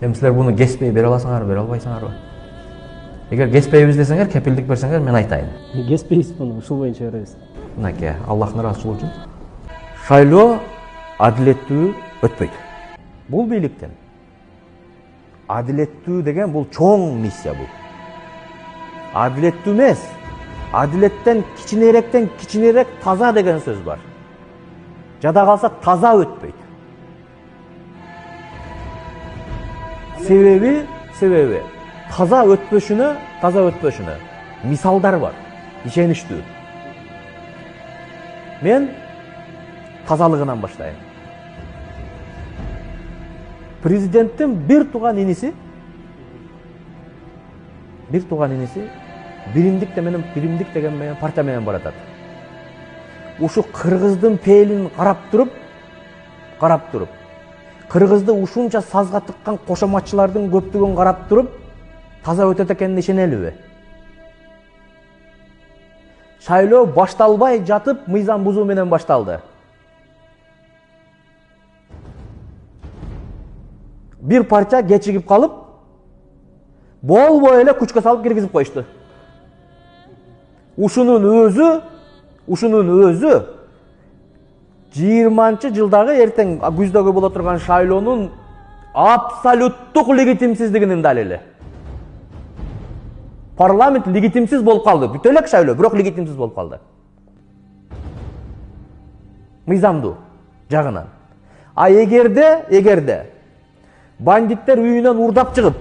Эми силер буну кеспей бере аласыңарбы, бере албайсыңарбы? Эгер кеспейбиз десеңер, кепилдик берсеңер, мен айтайын. Кеспейбиз муну, ушул боюнча беребиз. Мынакей, Аллахтын ыраазычылыгы үчүн. Шайлоо адилеттүү өтпөйт. Бул бийликтен адилеттүү деген бул чоң миссия бул. Адилеттүү эмес, адилеттен кичинерек таза деген сөз бар. Жада калса таза өтпөйт. Себеби таза өтпөшүнө мисалдар бар, ишеничтүү. Мен тазалыгынан баштайын. Президенттин бир тууган иниси биримдик деген менен партия менен баратат. Ушу кыргыздын пейлин карап туруп, кыргызды ушунча сазга тыккан кошоматчылардын көптүгүн карап туруп, таза өтөт экенине ишенелиби? Шайлоо башталбай жатып мыйзам бузуу менен башталды. Бир парча кечигип калып, болбой эле күчкө салып киргизип коюшту. Ушунун өзү 20-жылдагы эртең күздөгү боло турган шайлоонун абсолюттук легитимсиздигинин далили. Парламент легитимсиз болуп калды. Бүтө элек шайлоо, бирок легитимсиз болуп калды. Мыйзамдуу жагынан. А эгерде бандиттер үйүнөн урдап чыгып,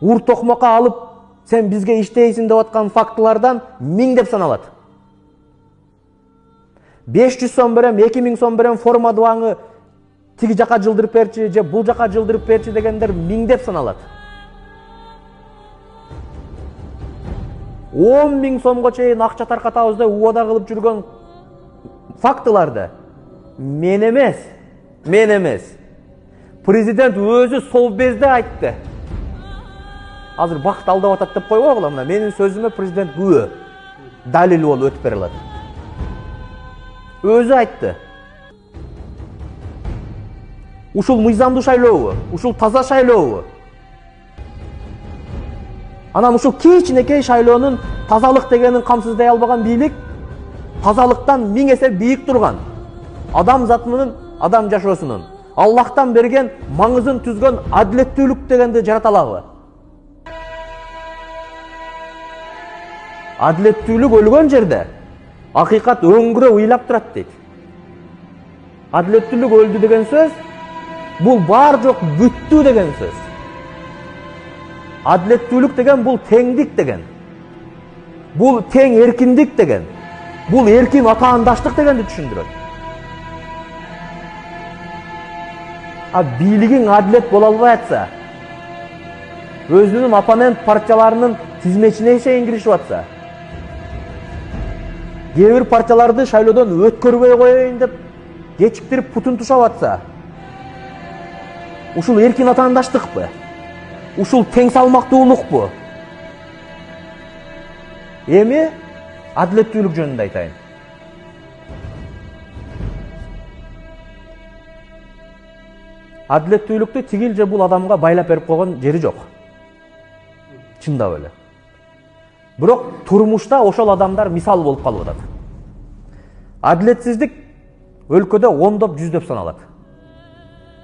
ур токмокко алып, сен бизге иштейсиң деп аткан фактылардан 1000 деп саналат. 500 сом берем, 2000 сом берем, форма дубаңы тиги жака жылдырып берчи, же бул жака жылдырып берчи дегендер 1000 деп саналат. 10 000 сомго чейин акча таркатабыз деп убада кылып жүргөн фактыларды мен эмес. Президент өзү Совбезде айтты. Азыр бакыт алдап атат деп койгула, мына менин сөзүмө президент күбө. Далил болуп өтүп бере алат. Өзү айтты. Ушул мыйзамдуу шайлообу, ушул таза шайлообу. Анан ушул кичинекей шайлоонун тазалык дегенин камсыздай албаган бийлик тазалыктан 1000 эсе бийик турган. Адам затынын, адам жашоосунун Аллахтан берген маңызын түзгөн адилеттүүлүк дегенди жарата алабы? Адилеттүүлүк өлгөн жерде акыйкат өңгүрө ыйлап турат дейт. Адилеттүүлүк өлдү деген сөз бул бар жок бүттү деген сөз. Адилеттүүлүк деген бул теңдик деген. Бул тең эркиндик деген. Бул эркин атаандаштык дегенди түшүндүрөт. А бийлигиң адилет боло албай атса, өзүнүн оппонент партияларынын тизмечине чейин киришип атса, кээ бир партияларды шайлоодон өткөрбөй коеюн деп кечиктирип путун тушап атса, ушул эркин атаандаштыкпы? Ушул тең салмактуулукпу? Эми адилеттүүлүк жөнүндө айтайын. Адилеттүүлүктү тигил же бул адамга байлап берип койгон жери жок. Чындап эле. Бирок турмушта ошол адамдар мисал болуп калып атат. Адилетсиздик өлкөдө 10 деп 100 деп саналат.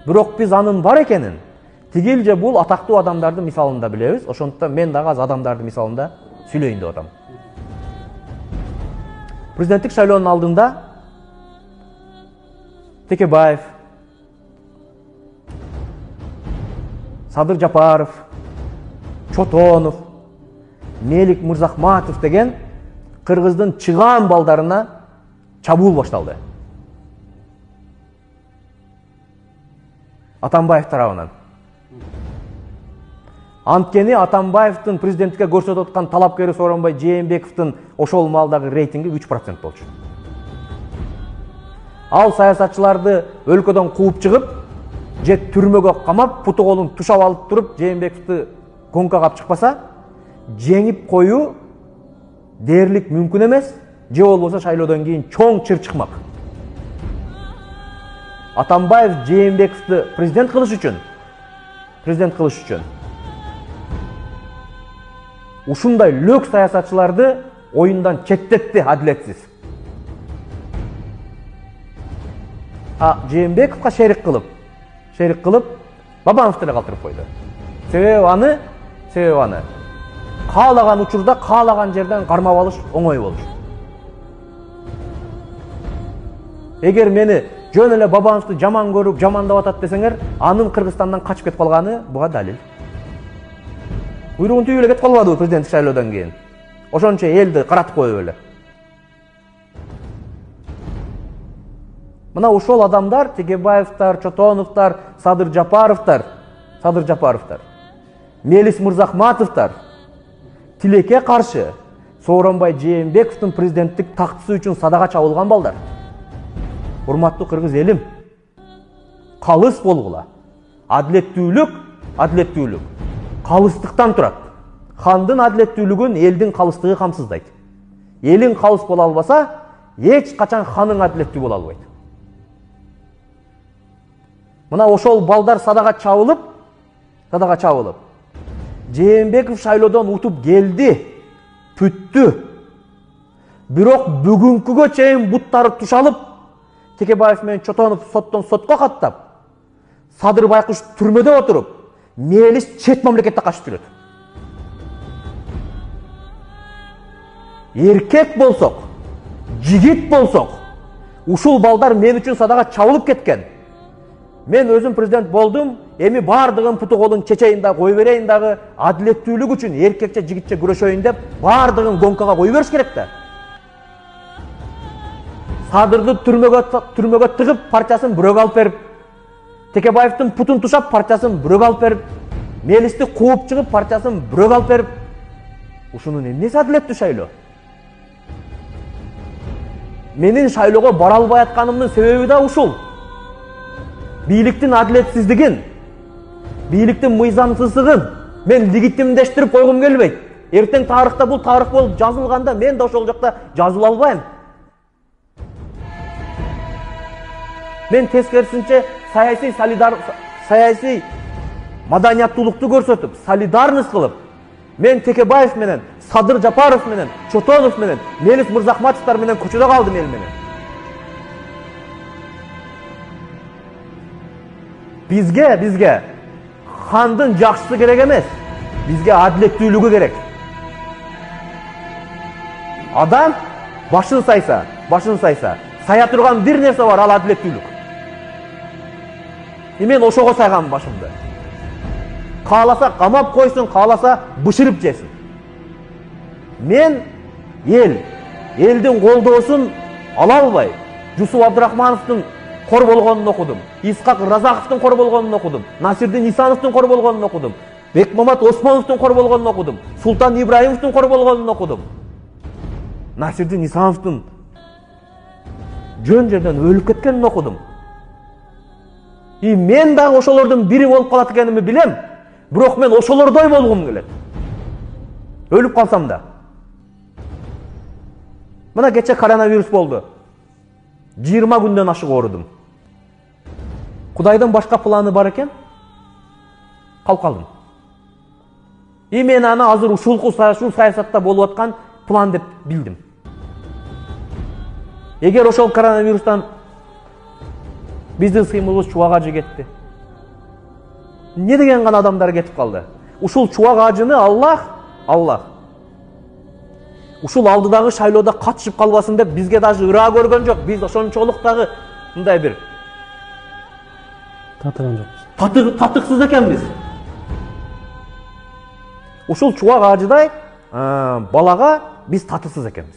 Бирок биз анын бар экенин тигил же бул атактуу адамдардын мисалында билебиз. Ошондуктан мен дагы аз адамдардын мисалында сүйлөйүн деп атам. Президенттик шайлоонун алдында Текебаев, Садыр Жапаров, Чотонов, Мелик Мырзахматов деген кыргыздын чыгаан балдарына чабуул башталды. Атамбаев тарабынан. Анткени Атамбаевдин президенттикке көрсөтүп аткан талапкери Сооронбай Жээнбековдун ошол маалдагы рейтинги 3% болчу. Ал саясатчыларды өлкөдөн кууп чыгып, же түрмөгө камап, путу колун тушап алып туруп, Жээнбековду гонкага алып чыкпаса, жеңип коюу дээрлик мүмкүн эмес, же болбосо шайлоодон кийин чоң чыр чыкмак. Атамбаев Жээнбековду президент кылыш үчүн ушундай лөк саясатчыларды оюндан четтетти адилетсиз. Жээнбековго шерик кылып Бабановду эле калтырып койду. Себеби аны каалаган учурда каалаган жерден кармап алыш оңой болуш. Эгер мени жөн эле Бабановду жаман көрүп, жамандап атат десеңер, анын Кыргызстандан качып кетип калганы буга далил. Буйругун түйүп эле кетип калбадыбы президенттик шайлоодон кийин. Ошончо элди каратып коюп эле. Мына ошол адамдар, Тегебаевтар, Чотоновтар, Садыр Жапаровтар, Мелис Мырзахматовтар тилекке каршы Сооронбай Жээнбековдун президенттик тактысы үчүн садага чабылган балдар. Урматтуу кыргыз элим, калыс болгула. Адилеттүүлүк калыстыктан турат. Хандын адилеттүүлүгүн элдин калыстыгы камсыздайт. Элин калыс боло албаса, эч качан ханың адилеттүү боло албайт. Мына ошол балдар садага чабылып, Жээнбеков шайлоодон утуп келди, бүттү. Бирок бүгүнкүгө чейин буттары тушалып, Текебаев менен Чотонов соттон сотко каттап, Садыр Байкуш түрмөдө отуруп, Мелис чет мамлекетте качып жүрөт. Эркек болсок, жигит болсок, ушул балдар мен үчүн садага чабылып кеткен. Мен өзүм президент болдум, эми бардыгын путу колун чечейин да кой берейин дагы адилеттүүлүк үчүн эркекче жигитче күрөшөйүн деп бардыгын гонкага кой бериш керек да. Садырды түрмөгө тыгып партиясын бирөөгө алып берип, Текебаевдин путун тушап партиясын бирөөгө алып берип, Мелисти кууп чыгып партиясын бирөөгө алып берип, ушунун эмнеси адилеттүү шайлоо? Менин шайлоого бара албай атканымдын себеби да ушул. Бийликтин адилетсиздигин, бийликтин мыйзамсыздыгын мен легитимдештирип койгум келбейт. Эртең тарыхта бул тарых болуп жазылганда мен да ошол жакта жазыла албайм. Мен тескерисинче саясий маданияттуулукту көрсөтүп, солидарность кылып, мен Текебаев менен, Садыр Жапаров менен, Чотонов менен, Мелис Мырзахматовтар менен көчөдө калдым эл менен. Бизге хандын жакшысы керек эмес, бизге адилеттүүлүгү керек. Адам башын сайса, сая турган бир нерсе бар, ал адилеттүүлүк. Мен ошого сайгам башымды. Кааласа камап койсун, кааласа бышырып жесин. Мен элдин колдоосун ала албай, Жусуп Абдрахмановдун кор болгонун окудум. Исхак Разаковдун кор болгонун окудум. Насирдин Исановдун кор болгонун окудум. Бекмамат Осмоновдун кор болгонун окудум. Султан Ибраимовдун кор болгонун окудум. Насирдин Исановдун жөн жерден өлүп кеткенин окудум. Мен дагы ошолордун бири болуп калат экенимди билем. Бирок мен ошолордой болгум келет. Өлүп калсам да. Мына кече коронавирус болду. 20 күндөн ашык оорудум. Кудайдын башка планы бар экен. Калып калдым. Мен аны азыр ушул саясатта болуп аткан план деп билдим. Эгер ошол коронавирустан биздин сыймылыбыз чубак ажы кетти. Не деген гана адамдар кетип калды. Ушул чубак ажыны Аллах ушул алдыдагы шайлоодо катышып калбасын деп бизге даже ыраа көргөн жок. Биз ошончолук дагы мындай бир татыган жокпуз. Татыксыз экенбиз. Ушул чубак ажыдай балага биз татыксыз экенбиз.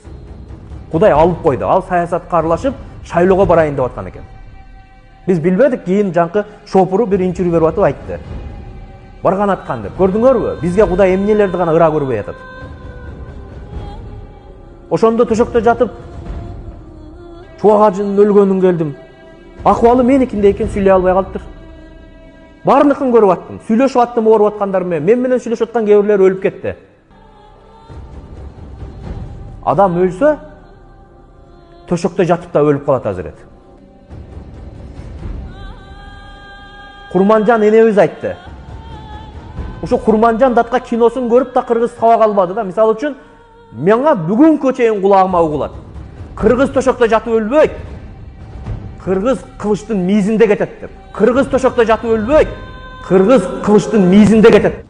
Кудай алып койду. Ал саясатка аралашып шайлоого барайын деп аткан экен. Биз билбедик, кийин жаңкы шопуру бир интервью берип атып айтты. Барган аткан деп. Көрдүңөрбү? Бизге Кудай эмнелерди гана ыраа көрбөй атат. Ошондо төшөктө жатып чубак ажынын өлгөнүн келдим. Акыбалы меникиндей экен, сүйлөй албай калыптыр. Баарыныкын көрүп аттым. Сүйлөшүп аттым, ооруп аткандар менен сүйлөшүп аткан кээ бирлери өлүп кетти. Адам өлсө төшөктө жатып да өлүп калат азырет. Курманжан энебиз айтты. Ошо Курманжан датка киносун көрүп да кыргыз сабак албады да. Мисалы үчүн мага бүгүнкү чейин кулагыма угулат. Кыргыз тошокто жатып өлбөйт. Кыргыз кылычтын мизинде кетет деп. Кыргыз тошокто жатып өлбөйт. Кыргыз кылычтын мизинде кетет.